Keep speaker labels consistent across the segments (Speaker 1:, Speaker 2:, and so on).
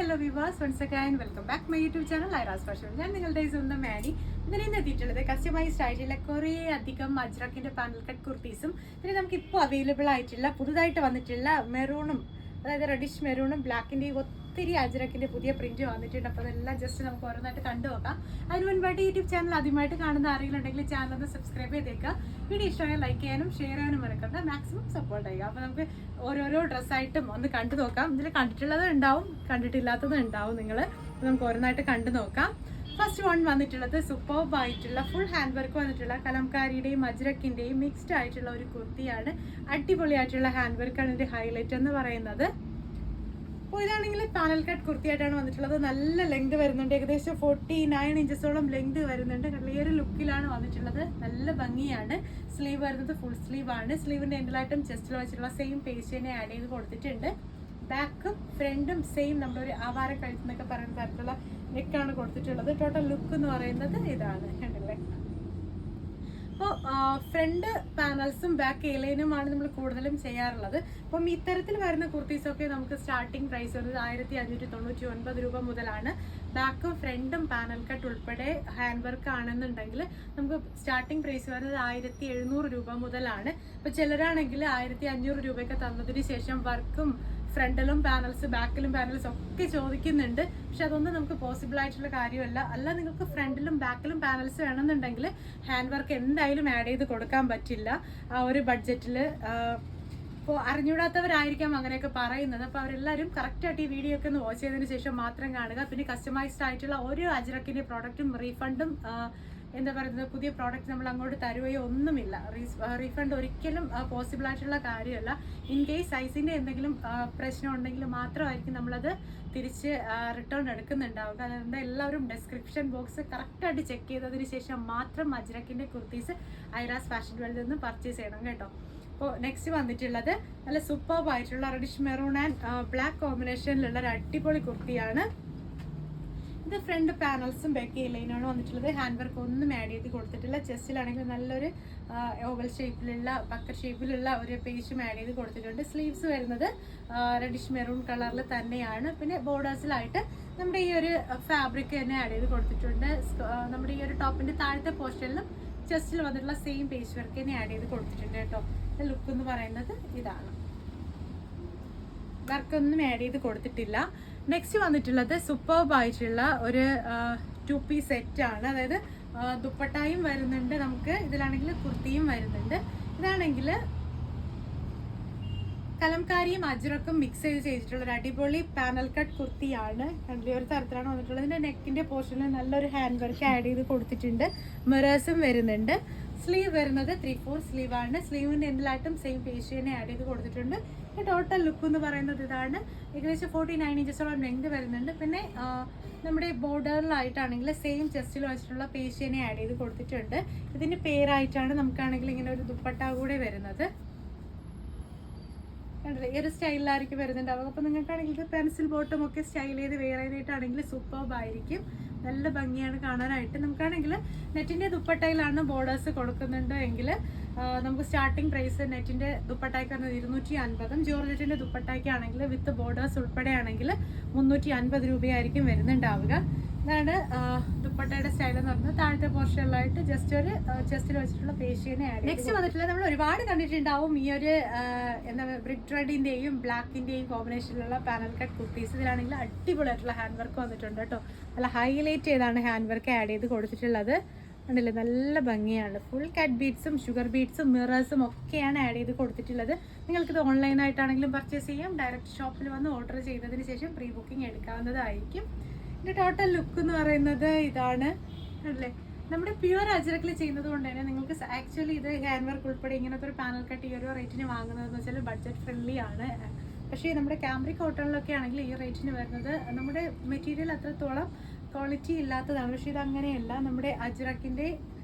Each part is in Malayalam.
Speaker 1: Hello viewers once again welcome back my YouTube channel Iras fashion. ഞാൻ നിങ്ങളുടെ സ്വന്തം മാഡി. ഇതിന് എത്തിയിട്ടുള്ളത് കസ്റ്റമൈസ്ഡ് ആയിട്ടുള്ള കുറേ അധികം അജ്രക്കിന്റെ പാനൽ കട്ട് കുർത്തീസും പിന്നെ നമുക്ക് ഇപ്പോൾ അവൈലബിൾ ആയിട്ടുള്ള പുതുതായിട്ട് വന്നിട്ടുള്ള മെറൂണും, അതായത് റെഡിഷ് മെറൂണും ബ്ലാക്കിൻ്റെയും ഒത്തിരി അജ്രക്കിന്റെ പുതിയ പ്രിന്റ് വന്നിട്ടുണ്ട്. അപ്പോൾ അതെല്ലാം ജസ്റ്റ് നമുക്ക് ഓരോന്നായിട്ട് കണ്ടു നോക്കാം. അതിന് മുൻപായിട്ട് യൂട്യൂബ് ചാനൽ ആദ്യമായിട്ട് കാണുന്ന ആരെങ്കിലും ഉണ്ടെങ്കിൽ ചാനൽ ഒന്ന് സബ്സ്ക്രൈബ് ചെയ്തേക്കുക. വീഡിയോ ഇഷ്ടമായാൽ ലൈക്ക് ചെയ്യാനും ഷെയർ ചെയ്യാനും മറക്കണ്ട. മാക്സിമം സപ്പോർട്ട് ചെയ്യുക. അപ്പോൾ നമുക്ക് ഓരോരോ ഡ്രസ്സായിട്ടും ഒന്ന് കണ്ടു നോക്കാം. ഇതിൽ കണ്ടിട്ടുള്ളത് ഉണ്ടാവും, കണ്ടിട്ടില്ലാത്തത് ഉണ്ടാവും. നമുക്ക് ഓരോന്നായിട്ട് കണ്ടു നോക്കാം. ഫസ്റ്റ് വൺ വന്നിട്ടുള്ളത് സൂപ്പർബ് ആയിട്ടുള്ള ഫുൾ ഹാൻഡ് വർക്ക് വന്നിട്ടുള്ള കലംകാരിയുടെയും അജ്രക്കിന്റെയും മിക്സ്ഡ് ആയിട്ടുള്ള ഒരു കുർത്തിയാണ്. അടിപൊളിയായിട്ടുള്ള ഹാൻഡ് വർക്കാണ് ഇതിന്റെ ഹൈലൈറ്റ് എന്ന് പറയുന്നത്. അപ്പോൾ ഇതാണെങ്കിൽ പാനൽ കട്ട് കുർത്തിയായിട്ടാണ് വന്നിട്ടുള്ളത്. നല്ല ലെങ്ത് വരുന്നുണ്ട്, ഏകദേശം 49 ഇഞ്ചസോളം ലെങ്ത് വരുന്നുണ്ട്. ക്ലിയർ ലുക്കിലാണ് വന്നിട്ടുള്ളത്. നല്ല ഭംഗിയാണ്. സ്ലീവ് വരുന്നത് ഫുൾ സ്ലീവ് ആണ്. സ്ലീവിന്റെ എൻഡിലായിട്ടും ചെസ്റ്റിൽ വെച്ചിട്ടുള്ള സെയിം പേസ്റ്റ് തന്നെ ആഡ് ചെയ്ത് കൊടുത്തിട്ടുണ്ട്. ബാക്കും ഫ്രണ്ടും സെയിം നമ്മുടെ ഒരു ആവാര കഴുത്തെന്നൊക്കെ പറയുന്ന തരത്തിലുള്ള നെക്കാണ് കൊടുത്തിട്ടുള്ളത്. ടോട്ടൽ ലുക്ക് എന്ന് പറയുന്നത് ഇതാണ്, കണ്ടില്ലേ. അപ്പോൾ ഫ്രണ്ട് പാനൽസും ബാക്ക് എലൈനുമാണ് നമ്മൾ കൂടുതലും ചെയ്യാറുള്ളത്. അപ്പം ഇത്തരത്തിൽ വരുന്ന കുർത്തീസൊക്കെ നമുക്ക് സ്റ്റാർട്ടിംഗ് പ്രൈസ് വരുന്നത് 1599 രൂപ മുതലാണ്. ബാക്കും ഫ്രണ്ടും പാനൽ കട്ട് ഉൾപ്പെടെ ഹാൻഡ് വർക്ക് ആണെന്നുണ്ടെങ്കിൽ നമുക്ക് സ്റ്റാർട്ടിംഗ് പ്രൈസ് വരുന്നത് 1700 രൂപ മുതലാണ്. അപ്പോൾ ചിലരാണെങ്കിൽ 1500 രൂപയൊക്കെ തന്നതിന് ശേഷം വർക്കും ഫ്രണ്ടിലും പാനൽസ് ബാക്കിലും പാനൽസ് ഒക്കെ ചോദിക്കുന്നുണ്ട്. പക്ഷെ അതൊന്നും നമുക്ക് പോസിബിൾ ആയിട്ടുള്ള കാര്യമല്ല. അല്ല, നിങ്ങൾക്ക് ഫ്രണ്ടിലും ബാക്കിലും പാനൽസ് വേണമെന്നുണ്ടെങ്കിൽ ഹാൻഡ് വർക്ക് എന്തായാലും ആഡ് ചെയ്ത് കൊടുക്കാൻ പറ്റില്ല ആ ഒരു ബഡ്ജറ്റിൽ. അപ്പോൾ അറിഞ്ഞൂടാത്തവരായിരിക്കാം അങ്ങനെയൊക്കെ പറയുന്നത്. അപ്പോൾ അവരെല്ലാവരും കറക്റ്റായിട്ട് ഈ വീഡിയോ ഒക്കെ ഒന്ന് വാച്ച് ചെയ്തതിന് ശേഷം മാത്രം കാണുക. പിന്നെ കസ്റ്റമൈസ്ഡ് ആയിട്ടുള്ള ഓരോ അജ്രക്കിൻ്റെ പ്രോഡക്റ്റും റീഫണ്ടും എന്താ പറയുന്നത്, പുതിയ പ്രോഡക്റ്റ് നമ്മൾ അങ്ങോട്ട് തരുകയോ ഒന്നുമില്ല. റീഫണ്ട് ഒരിക്കലും പോസിബിൾ ആയിട്ടുള്ള കാര്യമല്ല. ഇൻ കേസ് സൈസിൻ്റെ എന്തെങ്കിലും പ്രശ്നം ഉണ്ടെങ്കിൽ മാത്രമായിരിക്കും നമ്മളത് തിരിച്ച് റിട്ടേൺ എടുക്കുന്നുണ്ടാവുക. അതുകൊണ്ട് എല്ലാവരും ഡിസ്ക്രിപ്ഷൻ ബോക്സ് കറക്റ്റായിട്ട് ചെക്ക് ചെയ്തതിന് ശേഷം മാത്രം അജ്രക്കിൻ്റെ കുർത്തീസ് ഐറാസ് ഫാഷൻ വേൾഡിൽ നിന്ന് പർച്ചേസ് ചെയ്യണം കേട്ടോ. അപ്പോൾ നെക്സ്റ്റ് വന്നിട്ടുള്ളത് നല്ല സൂപ്പർബ് ആയിട്ടുള്ള റെഡിഷ് മെറൂൺ ആൻഡ് ബ്ലാക്ക് കോമ്പിനേഷനിലുള്ള ഒരു അടിപൊളി കുർത്തിയാണ്. ഇത് ഫ്രണ്ട് പാനൽസും ബാക്ക് ലൈനാണ് വന്നിട്ടുള്ളത്. ഹാൻഡ് വർക്ക് ഒന്നും ആഡ് ചെയ്ത് കൊടുത്തിട്ടില്ല. ചെസ്റ്റിലാണെങ്കിൽ നല്ലൊരു ഓവൽ ഷേപ്പിലുള്ള ബക്കറ്റ് ഷേപ്പിലുള്ള ഒരു പേജും ആഡ് ചെയ്ത് കൊടുത്തിട്ടുണ്ട്. സ്ലീവ്സ് വരുന്നത് റെഡിഷ് മെറൂൺ കളറിൽ തന്നെയാണ്. പിന്നെ ബോർഡേഴ്സിലായിട്ട് നമ്മുടെ ഈ ഒരു ഫാബ്രിക് തന്നെ ആഡ് ചെയ്ത് കൊടുത്തിട്ടുണ്ട്. നമ്മുടെ ഈ ഒരു ടോപ്പിന്റെ താഴത്തെ പോർഷനിലും ചെസ്റ്റിൽ വന്നിട്ടുള്ള സെയിം പേജ് വർക്ക് തന്നെ ആഡ് ചെയ്ത് കൊടുത്തിട്ടുണ്ട് കേട്ടോ. ലുക്ക് എന്ന് പറയുന്നത് ഇതാണ്. വർക്കൊന്നും ആഡ് ചെയ്ത് കൊടുത്തിട്ടില്ല. നെക്സ്റ്റ് വന്നിട്ടുള്ളത് സൂപ്പർബ് ആയിട്ടുള്ള ഒരു 2 പീസ് സെറ്റ് ആണ്. അതായത് ദുപ്പട്ടായും വരുന്നുണ്ട്, നമുക്ക് ഇതിലാണെങ്കിൽ കുർത്തിയും വരുന്നുണ്ട്. ഇതാണെങ്കിൽ കലംകാരിയും അജ്രക്കും മിക്സ് ചെയ്തിട്ടുള്ള ഒരു അടിപൊളി പാനൽ കട്ട് കുർത്തിയാണ്. കണ്ടില്ലേ, ഒരു തരത്തിലാണ് വന്നിട്ടുള്ളത്. ഇതിന്റെ നെക്കിന്റെ പോർഷനിൽ നല്ലൊരു ഹാൻഡ് വർക്ക് ആഡ് ചെയ്ത് കൊടുത്തിട്ടുണ്ട്. മിറേഴ്സും വരുന്നുണ്ട്. സ്ലീവ് വരുന്നത് 3/4 സ്ലീവ് ആണ്. സ്ലീവിന്റെ എൻഡിലായിട്ടും സെയിം പേസ്റ്റ് തന്നെ ആഡ് ചെയ്ത് കൊടുത്തിട്ടുണ്ട്. ടോട്ടൽ ലുക്ക് എന്ന് പറയുന്നത് ഇതാണ്. ഏകദേശം 49 ഇഞ്ചസോളം ലെങ്ത് വരുന്നുണ്ട്. പിന്നെ നമ്മുടെ ബോർഡറിലായിട്ടാണെങ്കിൽ സെയിം ചെസ്റ്റിൽ വെച്ചിട്ടുള്ള പേസ്റ്റ് തന്നെ ആഡ് ചെയ്ത് കൊടുത്തിട്ടുണ്ട്. ഇതിന്റെ പേരായിട്ടാണ് നമുക്കാണെങ്കിൽ ഇങ്ങനെ ഒരു ദുപ്പട്ട കൂടെ വരുന്നത്. കണ്ടില്ലേ, ഈ ഒരു സ്റ്റൈലിലായിരിക്കും വരുന്നുണ്ടാവുക. അപ്പോൾ നിങ്ങൾക്കാണെങ്കിൽ ഇത് പെൻസിൽ ബോട്ടും ഒക്കെ സ്റ്റൈൽ ചെയ്ത് വെയർ ചെയ്തിട്ടാണെങ്കിൽ സൂപ്പർബ് ആയിരിക്കും. നല്ല ഭംഗിയാണ് കാണാനായിട്ട്. നമുക്കാണെങ്കിൽ നെറ്റിൻ്റെ ദുപ്പട്ടയിലാണ് ബോർഡേഴ്സ് കൊടുക്കുന്നുണ്ട് എങ്കിൽ നമുക്ക് സ്റ്റാർട്ടിംഗ് പ്രൈസ് നെറ്റിൻ്റെ ദുപ്പട്ടയ്ക്ക് പറഞ്ഞത് 250. ജോർജറ്റിൻ്റെ ദുപ്പട്ടയ്ക്കാണെങ്കിൽ വിത്ത് ബോർഡേഴ്സ് ഉൾപ്പെടെയാണെങ്കിൽ 350 രൂപയായിരിക്കും വരുന്നുണ്ടാവുക. ഇതാണ് ദുപ്പട്ടയുടെ സ്റ്റൈൽ എന്ന് പറയുന്നത്. താഴത്തെ പോർഷനിലായിട്ട് ജസ്റ്റ് ഒരു ചെസ്റ്റിൽ വെച്ചിട്ടുള്ള പേഷ്യനെ ആഡ്. നെക്സ്റ്റ് വന്നിട്ടുള്ള നമ്മൾ ഒരുപാട് കണ്ടിട്ടുണ്ടാവും ഈ ഒരു എന്താ ബ്രിക്ക് റെഡിന്റെയും ബ്ലാക്കിന്റെയും കോമ്പിനേഷനിലുള്ള പാനൽ കട്ട് കുർത്തീസ്. ഇതിലാണെങ്കിൽ അടിപൊളിയായിട്ടുള്ള ഹാൻഡ് വർക്ക് വന്നിട്ടുണ്ട് കേട്ടോ. നല്ല ഹൈലൈറ്റ് ചെയ്താണ് ഹാൻഡ് വർക്ക് ആഡ് ചെയ്ത് കൊടുത്തിട്ടുള്ളത്. ഉണ്ടല്ലേ, നല്ല ഭംഗിയാണ്. ഫുൾ കട്ട് ബീഡ്സും ഷുഗർ ബീഡ്സും മിറേഴ്സും ഒക്കെയാണ് ആഡ് ചെയ്ത് കൊടുത്തിട്ടുള്ളത്. നിങ്ങൾക്കിത് ഓൺലൈനായിട്ടാണെങ്കിലും പർച്ചേസ് ചെയ്യാം. ഡയറക്റ്റ് ഷോപ്പിൽ വന്ന് ഓർഡർ ചെയ്തതിന് ശേഷം പ്രീ ബുക്കിംഗ് എടുക്കാവുന്നതായിരിക്കും. ഇതിൻ്റെ ടോട്ടൽ ലുക്ക് എന്ന് പറയുന്നത് ഇതാണ്. അല്ലേ, നമ്മുടെ പ്യുവർ അജ്രക്കിൽ ചെയ്യുന്നത് കൊണ്ട് തന്നെ നിങ്ങൾക്ക് ആക്ച്വലി ഇത് ഹാൻഡ് വർക്ക് ഉൾപ്പെടെ ഇങ്ങനത്തെ ഒരു പാനൽ കട്ട് ഈ ഒരു റേറ്റിന് വാങ്ങുന്നതെന്ന് വെച്ചാൽ ബഡ്ജറ്റ് ഫ്രണ്ട്ലി ആണ്. പക്ഷേ നമ്മുടെ ക്യാമ്പ്രിക് കോട്ടണിലൊക്കെ ആണെങ്കിൽ ഈ റേറ്റിന് വരുന്നത് നമ്മുടെ മെറ്റീരിയൽ അത്രത്തോളം ക്വാളിറ്റി ഇല്ലാത്തതാണ്. പക്ഷേ ഇത് അങ്ങനെയല്ല. നമ്മുടെ അജ്രക്കിൻ്റെ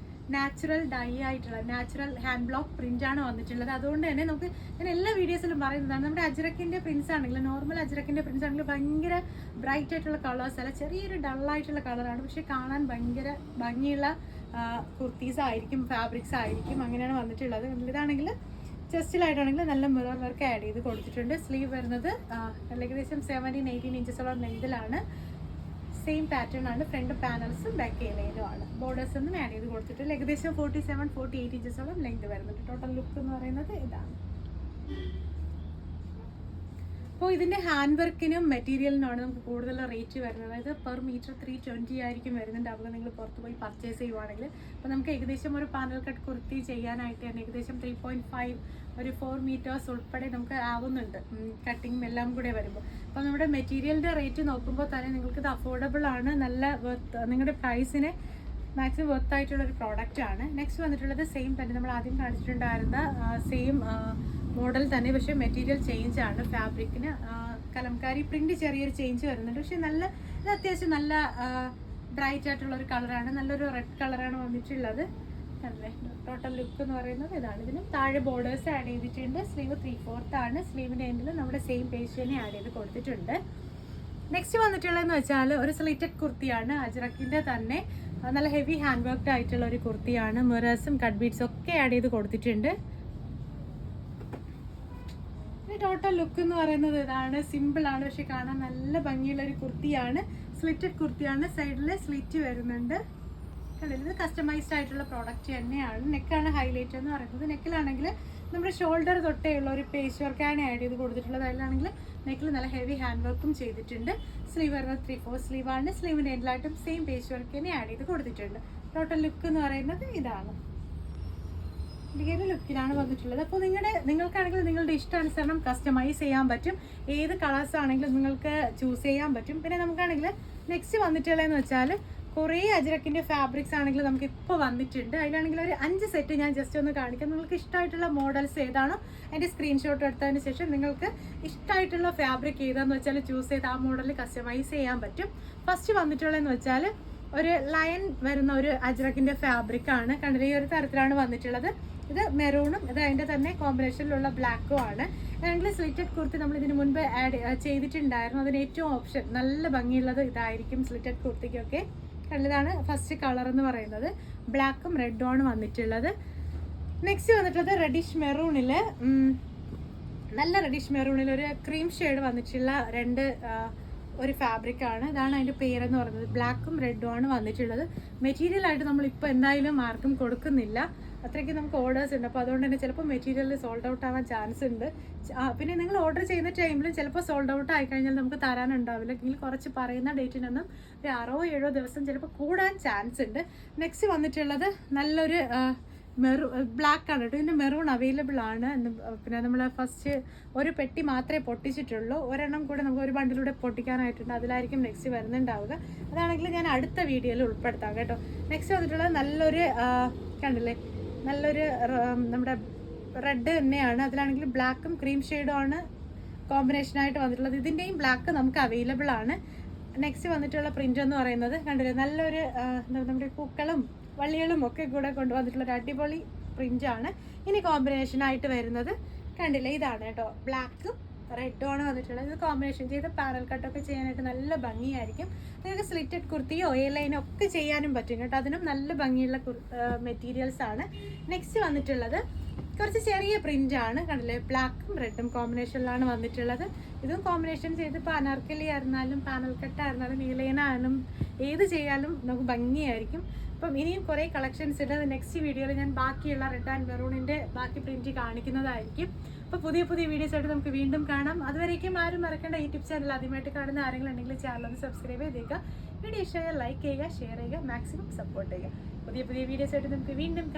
Speaker 1: നാച്ചുറൽ ഡൈ ആയിട്ടുള്ള നാച്ചുറൽ ഹാൻഡ് ബ്ലോക്ക് പ്രിൻ്റാണ് വന്നിട്ടുള്ളത്. അതുകൊണ്ട് തന്നെ നമുക്ക് ഞാൻ എല്ലാ വീഡിയോസിലും പറയുന്നതാണ്, നമ്മുടെ അജ്രക്കിൻ്റെ പ്രിൻസ് ആണെങ്കിൽ നോർമൽ അജ്രക്കിൻ്റെ പ്രിൻസ് ആണെങ്കിൽ ഭയങ്കര ബ്രൈറ്റ് ആയിട്ടുള്ള കളേഴ്സ് അല്ല, ചെറിയൊരു ഡള്ളായിട്ടുള്ള കളറാണ്. പക്ഷേ കാണാൻ ഭയങ്കര ഭംഗിയുള്ള കുർത്തീസ് ആയിരിക്കും, ഫാബ്രിക്സ് ആയിരിക്കും. അങ്ങനെയാണ് വന്നിട്ടുള്ളത്. ഇതാണെങ്കിൽ ചെസ്റ്റിലായിട്ടാണെങ്കിൽ നല്ല മിറർ വർക്ക് ആഡ് ചെയ്ത് കൊടുത്തിട്ടുണ്ട്. സ്ലീവ് വരുന്നത് ഏകദേശം 17-18 ഇഞ്ചസോളം ലെങ്തിലാണ്. സെയിം പാറ്റേൺ ആണ്. ഫ്രണ്ട് പാനൽസും ബാക്ക് ഏലയിലും ആണ്. ബോർഡേഴ്സ് ഒന്നും ആഡ് ചെയ്ത് കൊടുത്തിട്ടില്ല. ഏകദേശം 47-48 ഇഞ്ചസോളം ലെങ്ത് വരുന്നുണ്ട്. ടോട്ടൽ ലുക്ക് എന്ന് പറയുന്നത് ഇതാണ്. അപ്പോൾ ഇതിൻ്റെ ഹാൻഡ് വർക്കിനും മെറ്റീരിയലിനുമാണ് നമുക്ക് കൂടുതൽ റേറ്റ് വരുന്നത്. അതായത് പെർ മീറ്റർ 320 ആയിരിക്കും വരുന്നുണ്ട്. അപ്പോൾ നിങ്ങൾ പുറത്ത് പോയി പർച്ചേസ് ചെയ്യുവാണെങ്കിൽ അപ്പോൾ നമുക്ക് ഏകദേശം ഒരു പാനൽ കട്ട് കുർത്തി ചെയ്യാനായിട്ട് തന്നെ ഏകദേശം 3.5 ഒരു 4 മീറ്റേഴ്സ് ഉൾപ്പെടെ നമുക്ക് ആവുന്നുണ്ട്, കട്ടിങ്ങും എല്ലാം കൂടെ വരുമ്പോൾ. അപ്പോൾ നമ്മുടെ മെറ്റീരിയലിൻ്റെ റേറ്റ് നോക്കുമ്പോൾ തന്നെ നിങ്ങൾക്കിത് അഫോർഡബിൾ ആണ്. നല്ല നിങ്ങളുടെ പ്രൈസിന് മാക്സിമം വർത്തായിട്ടുള്ളൊരു പ്രോഡക്റ്റാണ്. നെക്സ്റ്റ് വന്നിട്ടുള്ളത് സെയിം തന്നെ നമ്മൾ ആദ്യം കാണിച്ചിട്ടുണ്ടായിരുന്ന സെയിം മോഡൽ തന്നെ, പക്ഷേ മെറ്റീരിയൽ ചേഞ്ച് ആണ്. ഫാബ്രിക്കിന് കലംകാരി പ്രിന്റ് ചെറിയൊരു ചേഞ്ച് വരുന്നുണ്ട്. പക്ഷേ ഇത് അത്യാവശ്യം നല്ല ബ്രൈറ്റ് ആയിട്ടുള്ള ഒരു കളറാണ്. നല്ലൊരു റെഡ് കളറാണ് വന്നിട്ടുള്ളത്. അല്ലേ ടോട്ടൽ ലുക്ക് എന്ന് പറയുന്നത് ഇതാണ്. ഇതിന് താഴെ ബോർഡേഴ്സ് ആഡ് ചെയ്തിട്ടുണ്ട്. സ്ലീവ് 3/4 ആണ്. സ്ലീവിൻ്റെ എൻഡിൽ നമ്മുടെ സെയിം പേസ്റ്റ് തന്നെ ആഡ് ചെയ്ത് കൊടുത്തിട്ടുണ്ട്. നെക്സ്റ്റ് വന്നിട്ടുള്ളതെന്ന് വെച്ചാൽ ഒരു സ്ലിറ്റഡ് കുർത്തിയാണ്. അജ്രക്കിൻ്റെ തന്നെ നല്ല ഹെവി ഹാൻഡ് വർക്ക്ഡ് ആയിട്ടുള്ള ഒരു കുർത്തിയാണ്. മിറേഴ്സും കട്ട് ബീഡ്സും ഒക്കെ ആഡ് ചെയ്ത് കൊടുത്തിട്ടുണ്ട്. ടോട്ടൽ ലുക്ക് എന്ന് പറയുന്നത് ഇതാണ്. സിമ്പിൾ ആണ്, പക്ഷെ കാണാൻ നല്ല ഭംഗിയുള്ള ഒരു കുർത്തിയാണ്. സ്ലിറ്റഡ് കുർത്തിയാണ്. സൈഡിൽ സ്ലിറ്റ് വരുന്നുണ്ട്. കണ്ടില്ല, ഇത് കസ്റ്റമൈസ്ഡ് ആയിട്ടുള്ള പ്രോഡക്റ്റ് തന്നെയാണ്. നെക്കാണ് ഹൈലൈറ്റ് എന്ന് പറയുന്നത്. നെക്കിലാണെങ്കിൽ നമ്മുടെ ഷോൾഡർ തൊട്ടേ ഉള്ള ഒരു പേസ്റ്റ് വർക്കാണ് ആഡ് ചെയ്ത് കൊടുത്തിട്ടുള്ളത്. അതിലാണെങ്കിൽ നെക്കിൽ നല്ല ഹെവി ഹാൻഡ് വർക്കും ചെയ്തിട്ടുണ്ട്. സ്ലീവ് വരുന്നത് 3/4 സ്ലീവാണ്. സ്ലീവിൻ്റെ എൻഡിലായിട്ടും സെയിം പേസ്റ്റ് വർക്ക് തന്നെ ആഡ് ചെയ്ത് കൊടുത്തിട്ടുണ്ട്. ടോട്ടൽ ലുക്ക് എന്ന് പറയുന്നത് ഇതാണ്. ഈ ലുക്കിലാണ് വന്നിട്ടുള്ളത്. അപ്പോൾ നിങ്ങൾക്കാണെങ്കിൽ നിങ്ങളുടെ ഇഷ്ടാനുസരണം കസ്റ്റമൈസ് ചെയ്യാൻ പറ്റും. ഏത് കളേഴ്സ് ആണെങ്കിലും നിങ്ങൾക്ക് ചൂസ് ചെയ്യാൻ പറ്റും. പിന്നെ നമുക്കാണെങ്കിൽ നെക്സ്റ്റ് വന്നിട്ടുള്ളതെന്ന് വെച്ചാൽ കുറേ അജ്രക്കിൻ്റെ ഫാബ്രിക്സ് ആണെങ്കിൽ നമുക്ക് ഇപ്പോൾ വന്നിട്ടുണ്ട്. അതിലാണെങ്കിൽ ഒരു 5 സെറ്റ് ഞാൻ ജസ്റ്റ് ഒന്ന് കാണിക്കാം. നിങ്ങൾക്ക് ഇഷ്ടമായിട്ടുള്ള മോഡൽസ് ഏതാണോ അതിൻ്റെ സ്ക്രീൻഷോട്ട് എടുത്തതിന് ശേഷം നിങ്ങൾക്ക് ഇഷ്ടമായിട്ടുള്ള ഫാബ്രിക് ഏതാണെന്ന് വെച്ചാൽ ചൂസ് ചെയ്ത് ആ മോഡലിൽ കസ്റ്റമൈസ് ചെയ്യാൻ പറ്റും. ഫസ്റ്റ് വന്നിട്ടുള്ളതെന്ന് വെച്ചാൽ ഒരു ലയൺ വരുന്ന ഒരു അജ്രക്കിൻ്റെ ഫാബ്രിക്കാണ്. കണ്ടില്ല, ഈ ഒരു തരത്തിലാണ് വന്നിട്ടുള്ളത്. ഇത് മെറൂണും ഇത് അതിൻ്റെ തന്നെ കോമ്പിനേഷനിലുള്ള ബ്ലാക്കും ആണ്. ആണെങ്കിൽ സ്ലിറ്റഡ് കുർത്തി നമ്മൾ ഇതിന് മുൻപ് ആഡ് ചെയ്തിട്ടുണ്ടായിരുന്നു. അതിന് ഏറ്റവും ഓപ്ഷൻ നല്ല ഭംഗിയുള്ളത് ഇതായിരിക്കും സ്ലിറ്റഡ് കുർത്തിക്കൊക്കെ. ഇതാണ് ഫസ്റ്റ് കളർ എന്ന് പറയുന്നത്. ബ്ലാക്കും റെഡും ആണ് വന്നിട്ടുള്ളത്. നെക്സ്റ്റ് വന്നിട്ടുള്ളത് റെഡിഷ് മെറൂണിൽ, നല്ല റെഡിഷ് മെറൂണിൽ ഒരു ക്രീം ഷെയ്ഡ് വന്നിട്ടുള്ള ഒരു ഫാബ്രിക്കാണ്. ഇതാണ് അതിൻ്റെ പേരെന്ന് പറയുന്നത്. ബ്ലാക്കും റെഡും ആണ് വന്നിട്ടുള്ളത്. മെറ്റീരിയലായിട്ട് നമ്മളിപ്പോൾ എന്തായാലും ആർക്കും കൊടുക്കുന്നില്ല. അത്രയ്ക്ക് നമുക്ക് ഓർഡേഴ്സ് ഉണ്ട്. അപ്പോൾ അതുകൊണ്ട് തന്നെ ചിലപ്പോൾ മെറ്റീരിയൽ സോൾഡ് ഔട്ട് ആവാൻ ചാൻസ് ഉണ്ട്. പിന്നെ നിങ്ങൾ ഓർഡർ ചെയ്യുന്ന ടൈമിലും ചിലപ്പോൾ സോൾഡ് ഔട്ട് ആയിക്കഴിഞ്ഞാൽ നമുക്ക് തരാനുണ്ടാവില്ല. എങ്കിൽ കുറച്ച് പറയുന്ന ഡേറ്റിനൊന്നും ഒരു 6-7 ദിവസം ചിലപ്പോൾ കൂടാൻ ചാൻസ് ഉണ്ട്. നെക്സ്റ്റ് വന്നിട്ടുള്ളത് നല്ലൊരു ബ്ലാക്ക് ആണ് കേട്ടോ. ഇതിൻ്റെ മെറൂൺ അവൈലബിൾ ആണ്. പിന്നെ നമ്മൾ ഫസ്റ്റ് ഒരു പെട്ടി മാത്രമേ പൊട്ടിച്ചിട്ടുള്ളൂ. ഒരെണ്ണം കൂടെ നമുക്ക് ഒരു ബണ്ടിലൂടെ പൊട്ടിക്കാനായിട്ടുണ്ട്. അതിലായിരിക്കും നെക്സ്റ്റ് വരുന്നുണ്ടാവുക. അതാണെങ്കിൽ ഞാൻ അടുത്ത വീഡിയോയിൽ ഉൾപ്പെടുത്താം കേട്ടോ. നെക്സ്റ്റ് വന്നിട്ടുള്ളത് നല്ലൊരു കണ്ടില്ലേ, നല്ലൊരു നമ്മുടെ റെഡ് തന്നെയാണ്. അതിലാണെങ്കിൽ ബ്ലാക്കും ക്രീം ഷെയ്ഡും ആണ് കോമ്പിനേഷനായിട്ട് വന്നിട്ടുള്ളത്. ഇതിൻ്റെയും ബ്ലാക്ക് നമുക്ക് അവൈലബിൾ ആണ്. നെക്സ്റ്റ് വന്നിട്ടുള്ള പ്രിൻ്റ് എന്ന് പറയുന്നത് കണ്ടില്ലേ, നല്ലൊരു നമ്മുടെ പൂക്കളും വള്ളികളും ഒക്കെ കൂടെ കൊണ്ടുവന്നിട്ടുള്ളൊരു അടിപൊളി പ്രിൻ്റാണ്. ഇനി കോമ്പിനേഷനായിട്ട് വരുന്നത് കണ്ടില്ലേ, ഇതാണ് കേട്ടോ. ബ്ലാക്കും റെഡും ആണ് വന്നിട്ടുള്ളത്. ഇത് കോമ്പിനേഷൻ ചെയ്ത് പാനൽ കട്ടൊക്കെ ചെയ്യാനായിട്ട് നല്ല ഭംഗിയായിരിക്കും. നിങ്ങൾക്ക് സ്ലിറ്റഡ് കുർത്തിയോ ലൈനോ ഒക്കെ ചെയ്യാനും പറ്റും കേട്ടോ. അതിനും നല്ല ഭംഗിയുള്ള മെറ്റീരിയൽസ് ആണ്. നെക്സ്റ്റ് വന്നിട്ടുള്ളത് കുറച്ച് ചെറിയ പ്രിൻ്റാണ്. കണ്ടില്ലേ, ബ്ലാക്കും റെഡും കോമ്പിനേഷനിലാണ് വന്നിട്ടുള്ളത്. ഇതും കോമ്പിനേഷൻ ചെയ്ത് ഇപ്പോൾ അനാർക്കലി ആയിരുന്നാലും പാനൽ കട്ടായിരുന്നാലും ലൈനായാലും ഏത് ചെയ്യാലും നമുക്ക് ഭംഗിയായിരിക്കും. അപ്പം ഇനിയും കുറേ കളക്ഷൻസ് ഉണ്ട്. നെക്സ്റ്റ് വീഡിയോയിൽ ഞാൻ ബാക്കിയുള്ള റെഡ് ആൻഡ് മെറൂണിൻ്റെ ബാക്കി പ്രിൻറ്റ് കാണിക്കുന്നതായിരിക്കും. അപ്പോൾ പുതിയ വീഡിയോസ് ആയിട്ട് നമുക്ക് വീണ്ടും കാണാം. അതുവരേക്കും ആരും മറക്കേണ്ട യൂട്യൂബ് ചാനൽ ആദ്യമായിട്ട് കാണുന്ന ആരെങ്കിലും ഉണ്ടെങ്കിൽ ചാനൽ ഒന്ന് സബ്സ്ക്രൈബ് ചെയ്തേക്കുക. വീഡിയോ ഇഷ്ടമായാൽ ലൈക്ക് ചെയ്യുക, ഷെയർ ചെയ്യുക, മാക്സിമം സപ്പോർട്ട് ചെയ്യുക. പുതിയ വീഡിയോസ് ആയിട്ട് നമുക്ക് വീണ്ടും കാണാം.